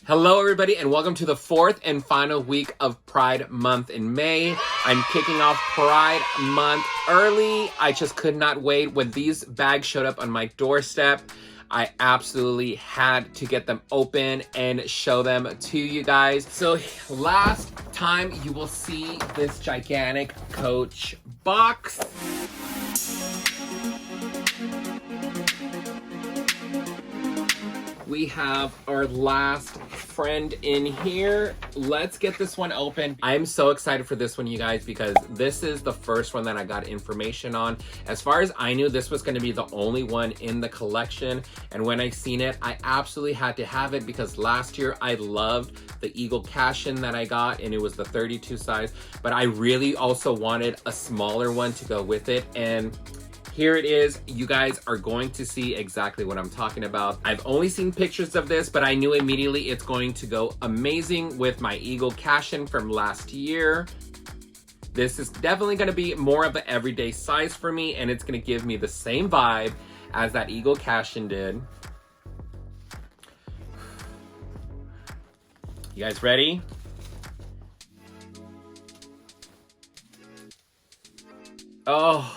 Hello everybody and welcome to the fourth and final week of Pride Month in May. I'm kicking off Pride Month early. I just could not wait when these bags showed up on my doorstep. I absolutely had to get them open and show them to you guys. So last time you will see this gigantic Coach box. We have our last friend in here. Let's get this one open. I'm so excited for this one, you guys, because this is the first one that I got information on. As far as I knew, this was going to be the only one in the collection. And when I seen it, I absolutely had to have it because last year I loved the Eagle Cashin that I got, and it was the 32 size. But I really also wanted a smaller one to go with it. And here it is. You guys are going to see exactly what I'm talking about. I've only seen pictures of this, but I knew immediately it's going to go amazing with my Eagle Cashin from last year. This is definitely going to be more of an everyday size for me, and it's going to give me the same vibe as that Eagle Cashin did. You guys ready? Oh.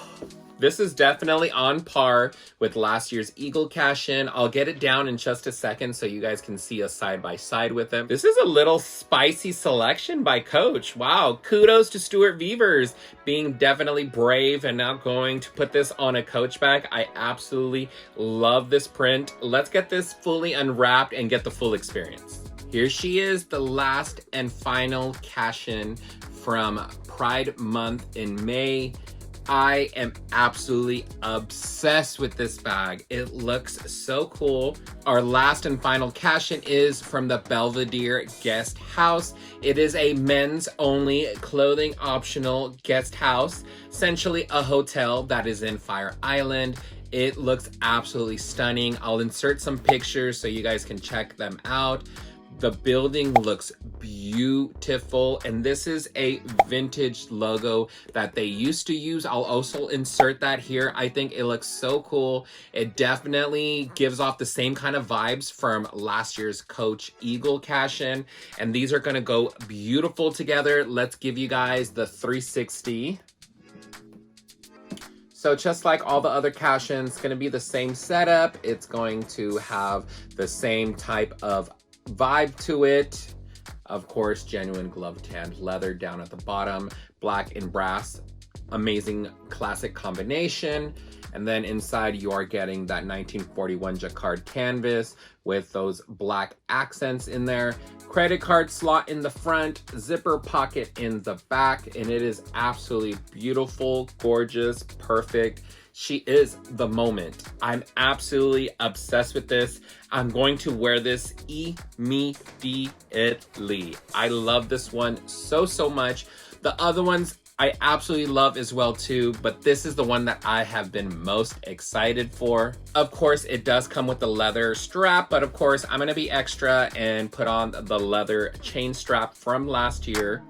This is definitely on par with last year's Eagle Cashin. I'll get it down in just a second so you guys can see us side by side with them. This is a little spicy selection by Coach. Wow, kudos to Stuart Vevers being definitely brave and now going to put this on a Coach bag. I absolutely love this print. Let's get this fully unwrapped and get the full experience. Here she is, the last and final Cashin from Pride Month in May. I am absolutely obsessed with this bag. It looks so cool. Our last and final Cashin is from the Belvedere guest house. It is a men's only clothing optional guest house, essentially a hotel that is in Fire Island. It looks absolutely stunning. I'll insert some pictures so you guys can check them out. The building looks beautiful, and this is a vintage logo that they used to use. I'll also insert that here. I think it looks so cool. It definitely gives off the same kind of vibes from last year's Coach Eagle Cashin, and these are going to go beautiful together. Let's give you guys the 360. So just like all the other Cashins, it's going to be the same setup. It's going to have the same type of vibe to it. Of course, genuine glove tanned leather down at the bottom, black and brass, amazing classic combination. And then inside you are getting that 1941 jacquard canvas with those black accents in there, credit card slot in the front, zipper pocket in the back, and it is absolutely beautiful, gorgeous, perfect. She is the moment. I'm absolutely obsessed with this. I'm going to wear this immediately. I love this one so much. The other ones I absolutely love as well too, but this is the one that I have been most excited for. Of course, it does come with the leather strap, but of course I'm gonna be extra and put on the leather chain strap from last year.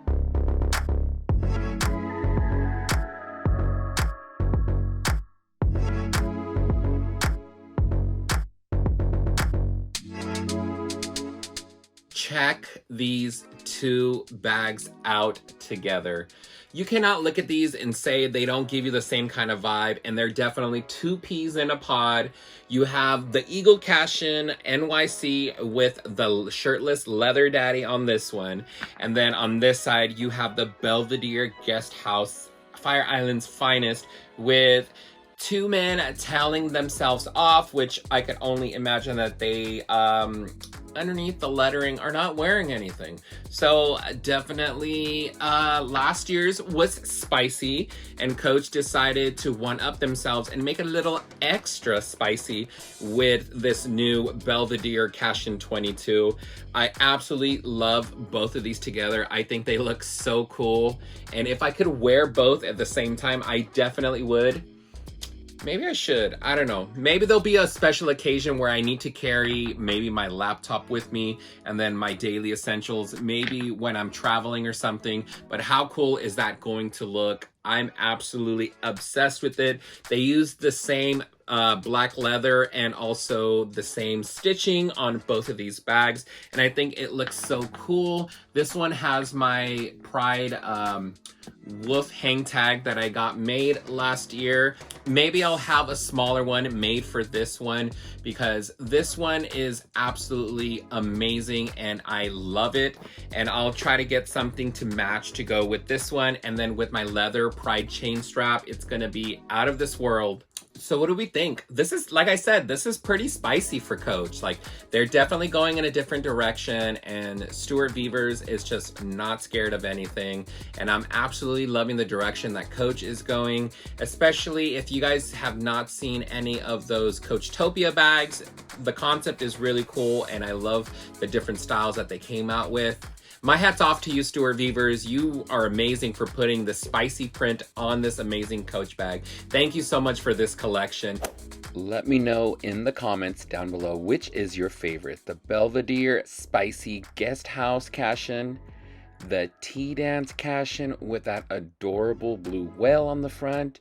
Check these two bags out together. You cannot look at these and say they don't give you the same kind of vibe, and they're definitely two peas in a pod. You have the Eagle Cashin NYC with the shirtless leather daddy on this one, and then on this side you have the Belvedere guest house, Fire Island's finest, with two men telling themselves off, which I could only imagine that they underneath the lettering are not wearing anything. So definitely last year's was spicy, and Coach decided to one-up themselves and make it a little extra spicy with this new Belvedere Cashin 22. I absolutely love both of these together. I think they look so cool, and if I could wear both at the same time, I definitely would. Maybe I should. I don't know. Maybe there'll be a special occasion where I need to carry maybe my laptop with me and then my daily essentials, maybe when I'm traveling or something. But how cool is that going to look? I'm absolutely obsessed with it. They use the same black leather and also the same stitching on both of these bags, and I think it looks so cool. This one has my Pride wolf hang tag that I got made last year. Maybe I'll have a smaller one made for this one because this one is absolutely amazing and I love it, and I'll try to get something to match to go with this one, and then with my leather Pride chain strap, it's gonna be out of this world. So what do we think? This is, like I said, this is pretty spicy for Coach. Like, they're definitely going in a different direction, and Stuart Vevers is just not scared of anything. And I'm absolutely loving the direction that Coach is going, especially if you guys have not seen any of those Coachtopia bags. The concept is really cool, and I love the different styles that they came out with. My hat's off to you, Stuart Vevers. You are amazing for putting the spicy print on this amazing Coach bag. Thank you so much for this collection. Let me know in the comments down below which is your favorite. The Belvedere Spicy Guest House Cashin, the Tea Dance Cashin with that adorable blue whale on the front,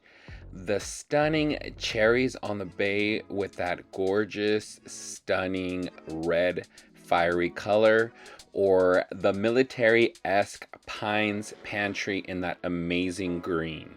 the stunning cherries on the bay with that gorgeous, stunning red fiery color, or the military-esque Pines Pantry in that amazing green.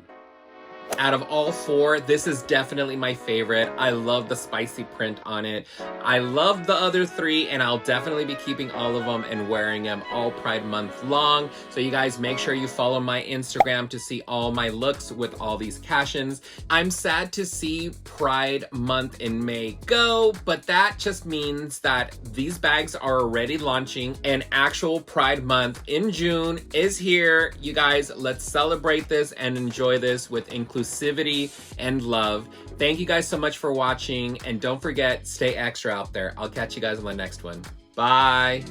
Out of all four, this is definitely my favorite. I love the spicy print on it. I love the other three, and I'll definitely be keeping all of them and wearing them all Pride Month long. So you guys make sure you follow my Instagram to see all my looks with all these Cashins. I'm sad to see Pride Month in May go, but that just means that these bags are already launching, and actual Pride Month in June is here. You guys, let's celebrate this and enjoy this with inclusivity and love. Thank you guys so much for watching, and don't forget, stay extra out there. I'll catch you guys on the next one. Bye.